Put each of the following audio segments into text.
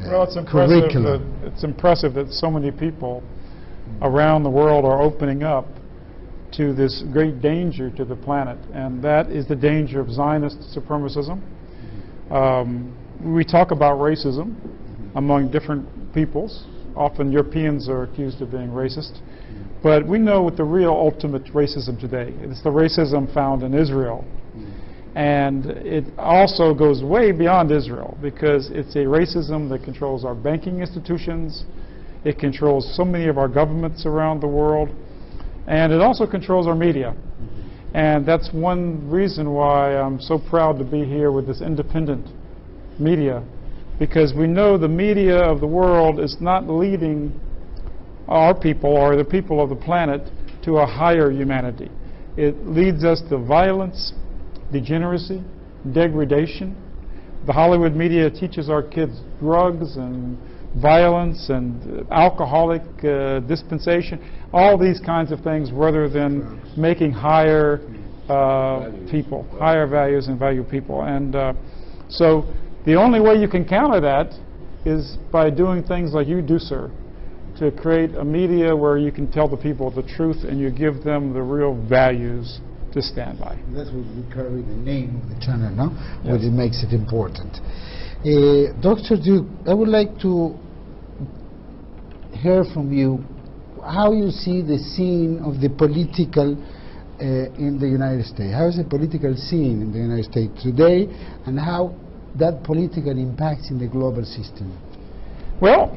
Well, it's impressive that so many people around the world are opening up to this great danger to the planet, and that is the danger of Zionist supremacism. We talk about racism among different peoples. Often Europeans are accused of being racist. But we know what the real ultimate racism today. It's the racism found in Israel. And it also goes way beyond Israel, because it's a racism that controls our banking institutions. It controls so many of our governments around the world. And it also controls our media. And that's one reason why I'm so proud to be here with this independent media, because we know the media of the world is not leading our people or the people of the planet to a higher humanity. It leads us to violence, degeneracy, degradation. The Hollywood media teaches our kids drugs and violence and alcoholic dispensation, all these kinds of things, rather than making higher people, higher values and value people. And so the only way you can counter that is by doing things like you do, sir, to create a media where you can tell the people the truth and you give them the real values to stand by. That's what we carry the name of the channel, no? Yes. What it makes it important. Dr. Duke, I would like to hear from you how you see the scene of the political in the United States. How is the political scene in the United States today, and how that political impacts in the global system? Well,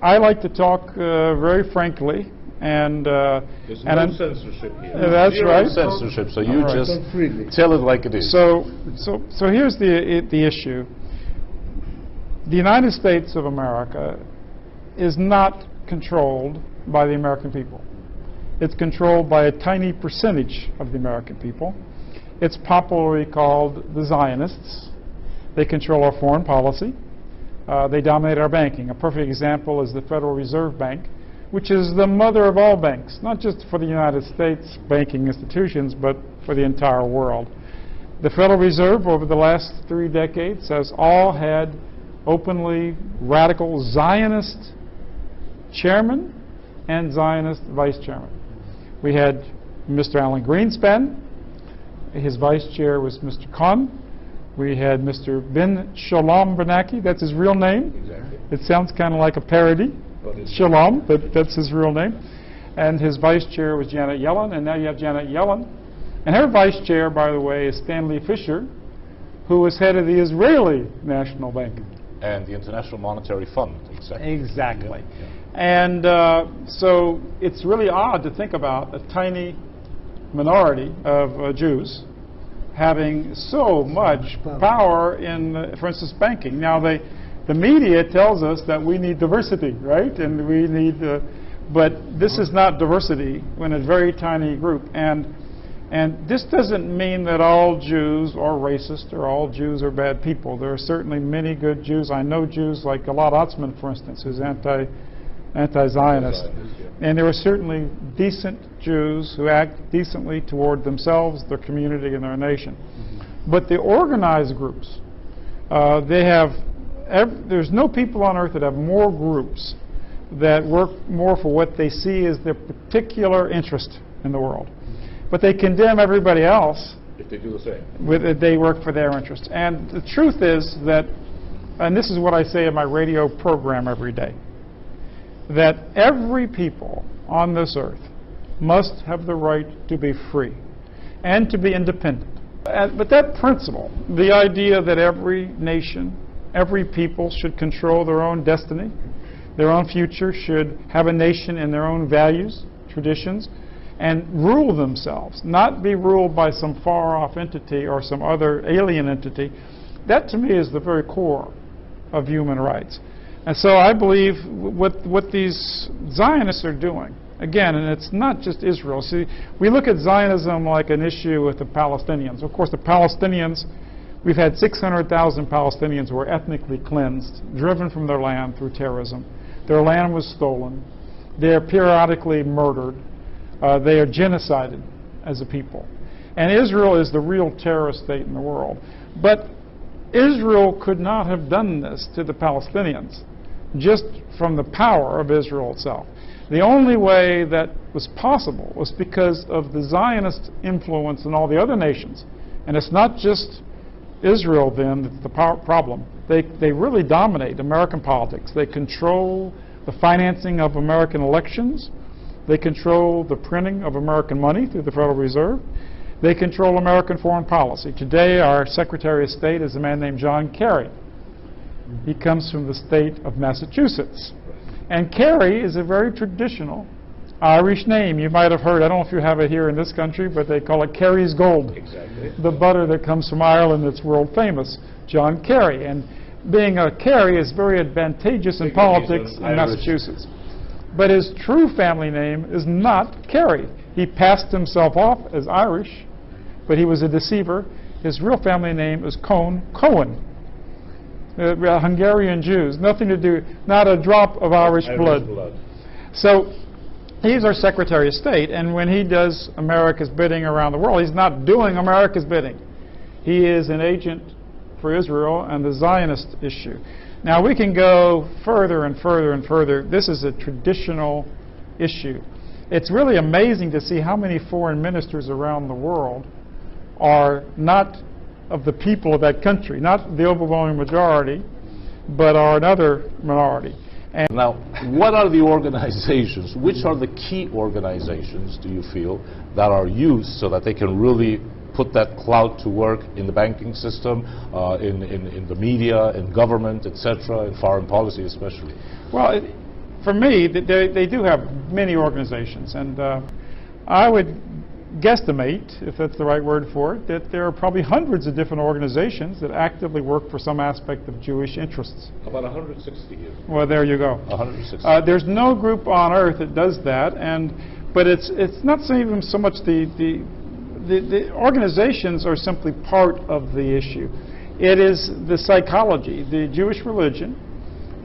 I like to talk very frankly, and there's no censorship here. That's Zero right. Censorship. So you just tell it like it is. So here's the issue. The United States of America is not controlled by the American people. It's controlled by a tiny percentage of the American people. It's popularly called the Zionists. They control our foreign policy. They dominate our banking. A perfect example is the Federal Reserve Bank, which is the mother of all banks, not just for the United States banking institutions, but for the entire world. The Federal Reserve, over the last 3 decades, has all had openly radical Zionist chairman and Zionist vice chairman. We had Mr. Alan Greenspan. His vice chair was Mr. Khan. We had Mr. Ben Shalom Bernanke. That's his real name. Exactly. It sounds kind of like a parody, Shalom, but that's his real name. And his vice chair was Janet Yellen, and now you have Janet Yellen. And her vice chair, by the way, is Stanley Fischer, who was head of the Israeli National Bank. And the International Monetary Fund, exactly. Exactly. Yeah. And so it's really odd to think about a tiny minority of Jews having so much power in, for instance, banking. Now, the media tells us that we need diversity, right? And we need, but this is not diversity when a very tiny group. And this doesn't mean that all Jews are racist or all Jews are bad people. There are certainly many good Jews. I know Jews like Gilad Atzmon, for instance, who's anti-Zionist. And there are certainly decent Jews who act decently toward themselves, their community, and their nation. But the organized groups, there's no people on earth that have more groups that work more for what they see as their particular interest in the world. But they condemn everybody else if they do the same. If they work for their interest. And the truth is that, and this is what I say in my radio program every day, that every people on this earth must have the right to be free and to be independent. But that principle, the idea that every nation, every people should control their own destiny, their own future, should have a nation in their own values, traditions, and rule themselves, not be ruled by some far-off entity or some other alien entity, that to me is the very core of human rights. And so I believe what these Zionists are doing, again, and it's not just Israel. See, we look at Zionism like an issue with the Palestinians. Of course, the Palestinians, we've had 600,000 Palestinians who were ethnically cleansed, driven from their land through terrorism. Their land was stolen. They are periodically murdered. They are genocided as a people. And Israel is the real terrorist state in the world. But Israel could not have done this to the Palestinians just from the power of Israel itself. The only way that was possible was because of the Zionist influence in all the other nations. And it's not just Israel then that's the problem. They really dominate American politics. They control the financing of American elections. They control the printing of American money through the Federal Reserve. They control American foreign policy. Today, our Secretary of State is a man named John Kerry. He comes from the state of Massachusetts. And Kerry is a very traditional Irish name. You might have heard, I don't know if you have it here in this country, but they call it Kerry's Gold. Exactly. The butter that comes from Ireland that's world famous, John Kerry. And being a Kerry is very advantageous in politics in Massachusetts. But his true family name is not Kerry. He passed himself off as Irish, but he was a deceiver. His real family name is Cohen. Hungarian Jews, nothing to do, not a drop of Irish blood. So he's our Secretary of State, and when he does America's bidding around the world, he's not doing America's bidding. He is an agent for Israel and the Zionist issue. Now we can go further and further and further. This is a traditional issue. It's really amazing to see how many foreign ministers around the world are not of the people of that country, not the overwhelming majority, but are another minority. And now, what are the organizations, which are the key organizations, do you feel, that are used so that they can really put that clout to work in the banking system, in the media, in government, etc., in foreign policy especially? Well, for me, they do have many organizations, and I would guesstimate, if that's the right word for it, that there are probably hundreds of different organizations that actively work for some aspect of Jewish interests. About 160 here. Well, there you go. 160. There's no group on earth that does that, but it's not even so much the organizations are simply part of the issue. It is the psychology. The Jewish religion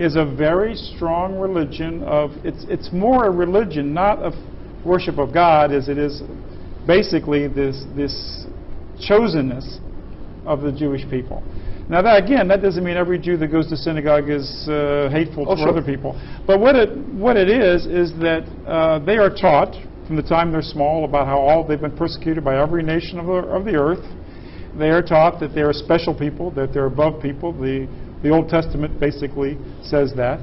is a very strong religion of, it's more a religion, not of worship of God, as it is basically this chosenness of the Jewish people. Now that, again, that doesn't mean every Jew that goes to synagogue is hateful to other people. But what it is that they are taught from the time they're small about how they've been persecuted by every nation of the earth. They are taught that they're a special people, that they're above people. The Old Testament basically says that.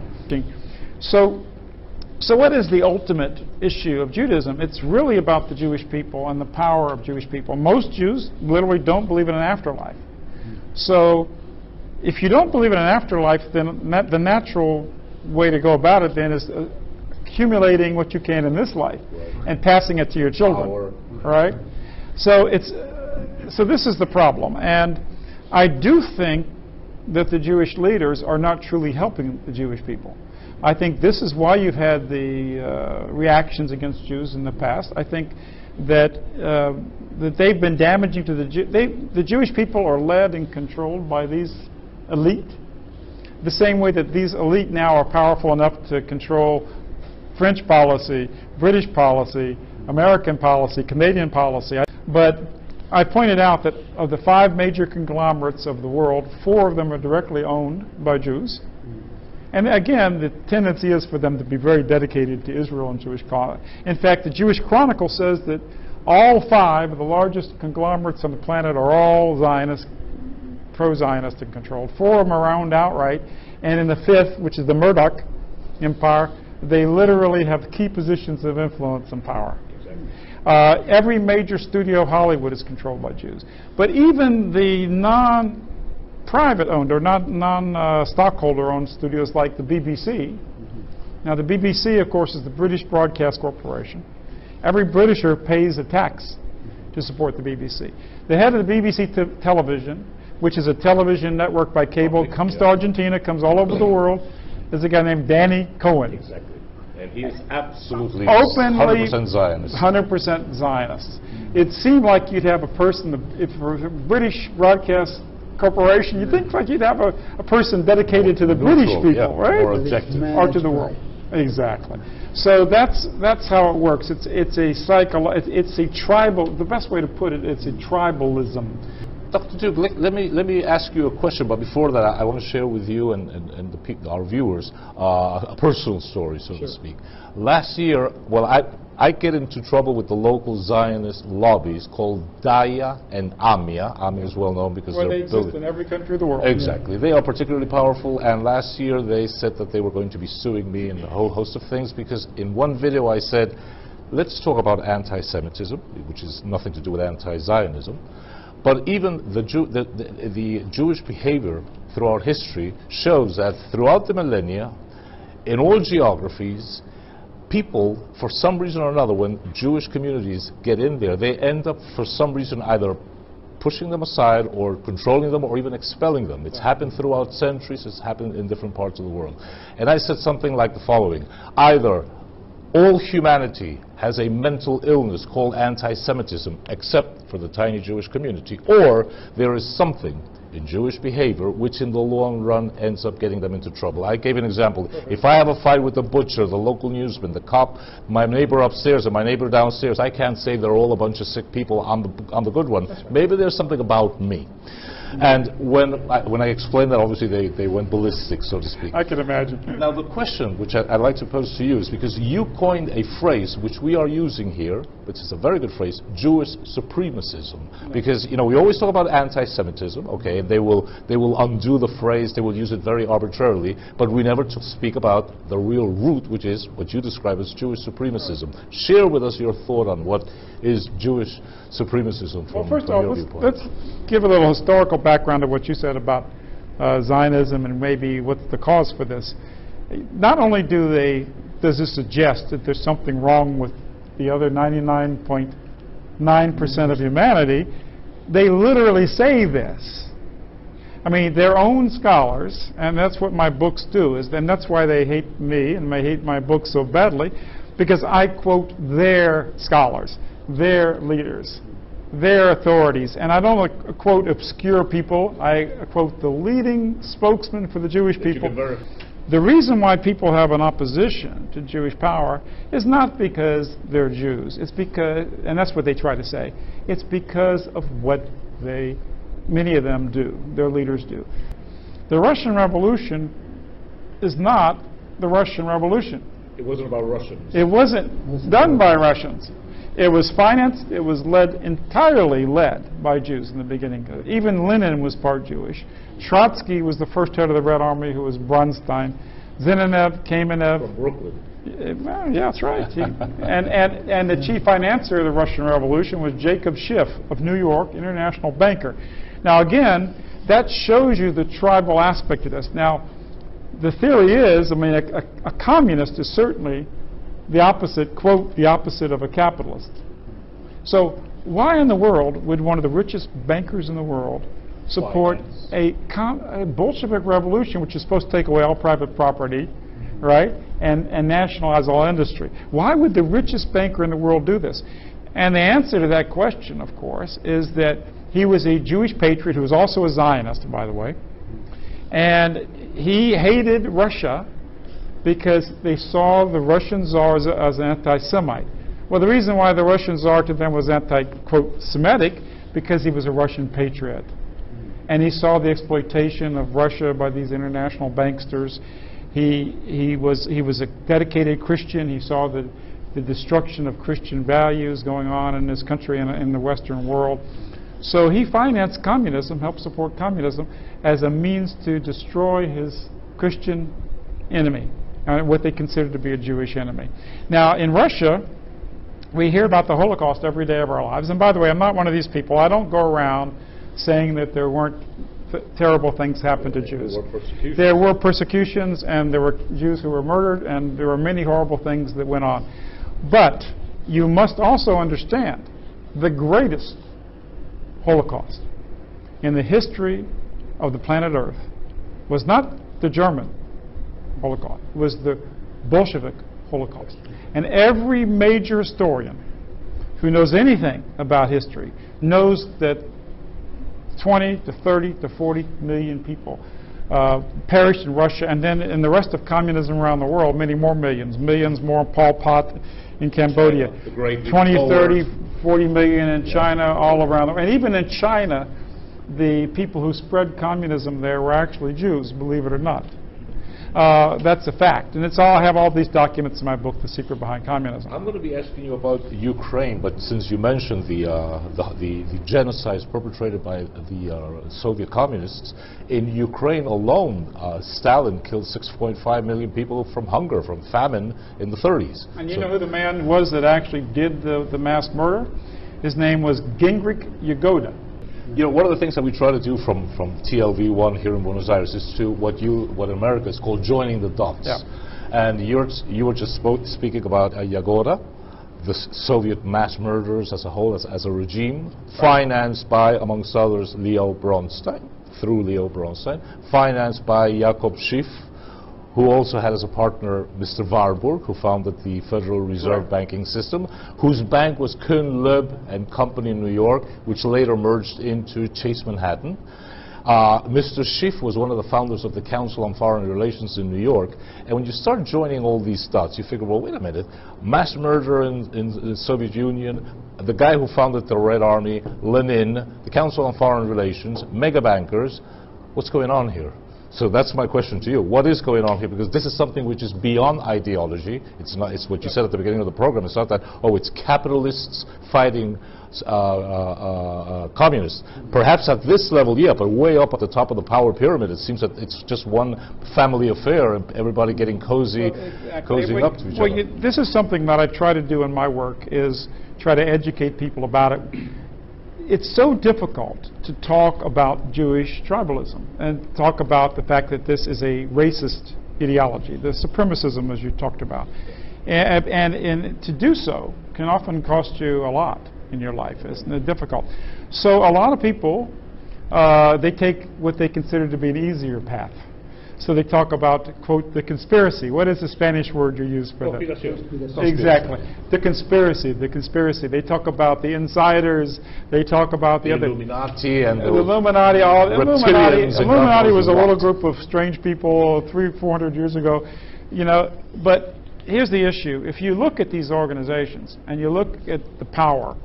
So what is the ultimate issue of Judaism? It's really about the Jewish people and the power of Jewish people. Most Jews literally don't believe in an afterlife. So if you don't believe in an afterlife, then the natural way to go about it then is accumulating what you can in this life and passing it to your children. Right? So this is the problem. And I do think that the Jewish leaders are not truly helping the Jewish people. I think this is why you've had the reactions against Jews in the past. I think that they've been damaging to the Jewish people are led and controlled by these elite, the same way that these elite now are powerful enough to control French policy, British policy, American policy, Canadian policy. But I pointed out that of the 5 major conglomerates of the world, 4 of them are directly owned by Jews. And again, the tendency is for them to be very dedicated to Israel and Jewish cause. In fact, the Jewish Chronicle says that all 5 of the largest conglomerates on the planet are all Zionist, pro-Zionist and controlled. 4 of them are owned outright. And in the 5th, which is the Murdoch Empire, they literally have key positions of influence and power. Exactly. Every major studio of Hollywood is controlled by Jews. But even the non-private owned or non-stockholder owned studios like the BBC. Now the BBC, of course, is the British Broadcast Corporation. Every Britisher pays a tax to support the BBC. The head of the BBC television, which is a television network by cable, comes to Argentina, comes all over the world, is a guy named Danny Cohen. Exactly. And he is absolutely openly 100% Zionist. 100% Zionist. It seemed like you'd have a person, if for a British Broadcast Corporation, you'd think like you'd have a person dedicated to the British people, right? Or objective. Or to the world. Exactly. So that's how it works. It's a tribal. The best way to put it, it's a tribalism. Dr. Duke, let me ask you a question, but before that, I want to share with you and our viewers a personal story, so to speak. Last year, well, I get into trouble with the local Zionist lobbies called DAIA and AMIA. AMIA is well known because they exist in every country of the world. Exactly. Yeah. They are particularly powerful, and last year they said that they were going to be suing me and a whole host of things, because in one video I said, let's talk about anti-Semitism, which is nothing to do with anti-Zionism. But even the Jewish behavior throughout history shows that throughout the millennia, in all geographies, people, for some reason or another, when Jewish communities get in there, they end up, for some reason, either pushing them aside or controlling them or even expelling them. It's happened throughout centuries. It's happened in different parts of the world. And I said something like the following: either all humanity has a mental illness called anti-Semitism, except for the tiny Jewish community, or there is something in Jewish behavior which in the long run ends up getting them into trouble. I gave an example. If I have a fight with the butcher, the local newsman, the cop, my neighbor upstairs and my neighbor downstairs, I can't say they're all a bunch of sick people, I'm the good one. Maybe there's something about me. And when I explained that, obviously they went ballistic, so to speak. I can imagine. Now the question which I'd like to pose to you is, because you coined a phrase which we are using here, which is a very good phrase, Jewish supremacism. Because, you know, we always talk about anti-Semitism, okay, and they will undo the phrase, they will use it very arbitrarily, but we never speak about the real root, which is what you describe as Jewish supremacism. Share with us your thought on what is Jewish supremacism from first of all, your viewpoint. let's give a little historical background of what you said about Zionism and maybe what's the cause for this. Not only does this suggest that there's something wrong with the other 99.9% of humanity, they literally say this. I mean, their own scholars, and that's what my books do, and that's why they hate me and they hate my books so badly, because I quote their scholars, their leaders, their authorities. And I don't quote obscure people. I quote the leading spokesman for the Jewish people. The reason why people have an opposition to Jewish power is not because they're Jews. It's because, and that's what they try to say, it's because of what many of them do, their leaders do. The Russian Revolution is not the Russian Revolution. It wasn't about Russians. It wasn't done by Russians. It was financed, it was entirely led by Jews in the beginning. Even Lenin was part Jewish. Trotsky was the first head of the Red Army, who was Bronstein. Zinoviev, Kamenev. From Brooklyn. Yeah, that's right. And the chief financier of the Russian Revolution was Jacob Schiff of New York, international banker. Now again, that shows you the tribal aspect of this. Now, the theory is, I mean, a communist is certainly the opposite, quote, the opposite of a capitalist. So why in the world would one of the richest bankers in the world support a Bolshevik revolution, which is supposed to take away all private property, right, and nationalize all industry? Why would the richest banker in the world do this? And the answer to that question, of course, is that he was a Jewish patriot who was also a Zionist, by the way, and he hated Russia because they saw the Russian Tsar as an anti-Semite. Well, the reason why the Russian Tsar to them was anti-quote Semitic, because he was a Russian patriot. And he saw the exploitation of Russia by these international banksters. He was a dedicated Christian. He saw the destruction of Christian values going on in this country and in the Western world. So he financed communism, helped support communism, as a means to destroy his Christian enemy, what they considered to be a Jewish enemy. Now, in Russia, we hear about the Holocaust every day of our lives. And by the way, I'm not one of these people. I don't go around saying that there weren't terrible things happened to Jews. There were persecutions, and there were Jews who were murdered, and there were many horrible things that went on. But you must also understand the greatest Holocaust in the history of the planet Earth was not the German Holocaust, it was the Bolshevik Holocaust. And every major historian who knows anything about history knows that 20 to 30 to 40 million people perished in Russia, and then in the rest of communism around the world, many more millions more Pol Pot in Cambodia, 20, 30, 40 million in China, all around the world. And even in China, the people who spread communism there were actually Jews, believe it or not. That's a fact. And I have all these documents in my book, The Secret Behind Communism. I'm going to be asking you about Ukraine, but since you mentioned the genocides perpetrated by the Soviet communists, in Ukraine alone, Stalin killed 6.5 million people from hunger, from famine in the 30s. And you know who the man was that actually did the mass murder? His name was Gingrich Yagoda. You know, one of the things that we try to do from TLV1 here in Buenos Aires is to what in America is called joining the dots. Yeah. And you were just speaking about Yagoda, the Soviet mass murderers as a whole, as a regime, financed by, amongst others, Leo Bronstein, through Leo Bronstein, financed by Jakob Schiff, who also had as a partner Mr. Warburg, who founded the Federal Reserve banking system, whose bank was Kuhn, Loeb and Company in New York, which later merged into Chase Manhattan. Mr. Schiff was one of the founders of the Council on Foreign Relations in New York. And when you start joining all these dots, you figure, well, wait a minute, mass murder in the Soviet Union, the guy who founded the Red Army, Lenin, the Council on Foreign Relations, mega bankers, what's going on here? So that's my question to you. What is going on here? Because this is something which is beyond ideology. It's not. It's what you said at the beginning of the program. It's not that, oh, it's capitalists fighting communists. Perhaps at this level, yeah, but way up at the top of the power pyramid, it seems that it's just one family affair and everybody getting cozying up to each other. This is something that I try to do in my work, is try to educate people about it. It's so difficult to talk about Jewish tribalism and talk about the fact that this is a racist ideology, the supremacism as you talked about. And to do so can often cost you a lot in your life. It's difficult. So a lot of people, they take what they consider to be an easier path. So they talk about, quote, the conspiracy. What is the Spanish word you use for that? Exactly. The conspiracy. They talk about the insiders. They talk about the other Illuminati and the Illuminati. Illuminati was a little group of strange people 300-400 years ago. You know, but here's the issue. If you look at these organizations and you look at the power,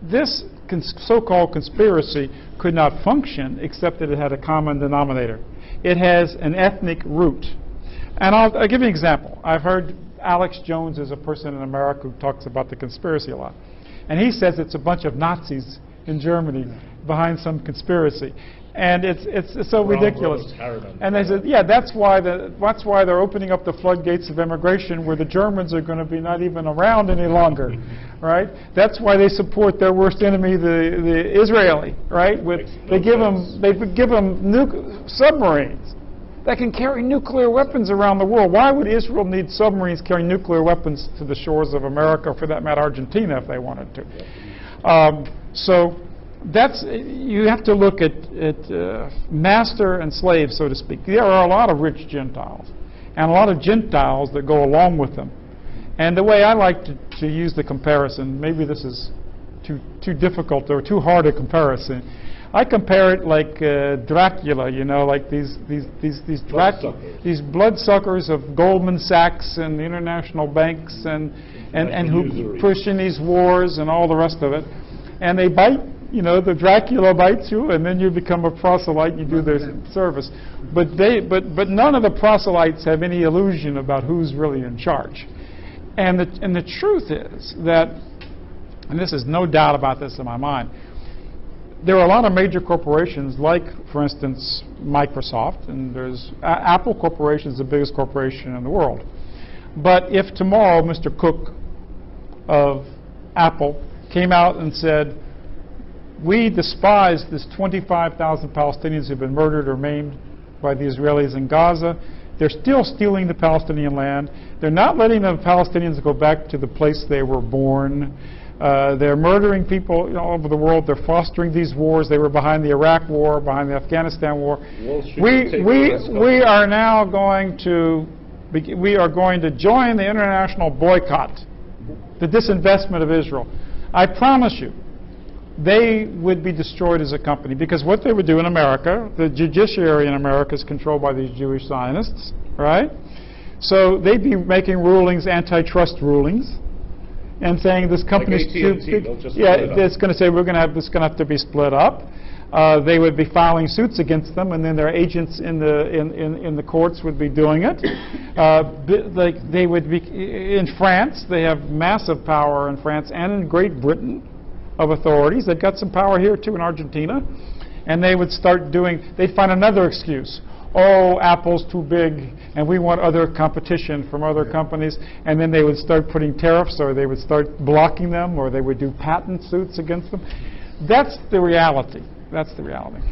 this so-called conspiracy could not function except that it had a common denominator. It has an ethnic root. And I'll give you an example. I've heard Alex Jones is a person in America who talks about the conspiracy a lot. And he says it's a bunch of Nazis in Germany behind some conspiracy. And it's so ridiculous. And they said, yeah, that's why they're opening up the floodgates of immigration, where the Germans are going to be not even around any longer, right? That's why they support their worst enemy, the Israeli, right? They give them submarines that can carry nuclear weapons around the world. Why would Israel need submarines carrying nuclear weapons to the shores of America, or for that matter, Argentina, if they wanted to? So you have to look at master and slave, so to speak. There are a lot of rich Gentiles and a lot of Gentiles that go along with them. And the way I like to use the comparison, maybe this is too difficult or too hard a comparison, I compare it like Dracula, you know, like these bloodsuckers of Goldman Sachs and the international banks and who push in these wars and all the rest of it. And they bite. You know, the Dracula bites you, and then you become a proselyte. You do their service, but none of the proselytes have any illusion about who's really in charge. And the truth is that, and this is no doubt about this in my mind, there are a lot of major corporations, like, for instance, Microsoft, and there's Apple Corporation is the biggest corporation in the world. But if tomorrow Mr. Cook of Apple came out and said, we despise this 25,000 Palestinians who've been murdered or maimed by the Israelis in Gaza. They're still stealing the Palestinian land. They're not letting the Palestinians go back to the place they were born. They're murdering people all over the world. They're fostering these wars. They were behind the Iraq War, behind the Afghanistan War. We are now going to join the international boycott, the disinvestment of Israel. I promise you, they would be destroyed as a company, because what they would do in America, the judiciary in America is controlled by these Jewish Zionists, right? So they'd be making rulings, antitrust rulings, and saying this company's too big. Yeah, it's going to say this is going to have to be split up. they would be filing suits against them, and then their agents in the courts would be doing it. They would be in France. They have massive power in France and in Great Britain of authorities. They've got some power here too in Argentina, and they would start doing. They'd find another excuse. Oh, Apple's too big, and we want other competition from other companies, and then they would start putting tariffs, or they would start blocking them, or they would do patent suits against them. That's the reality. That's the reality.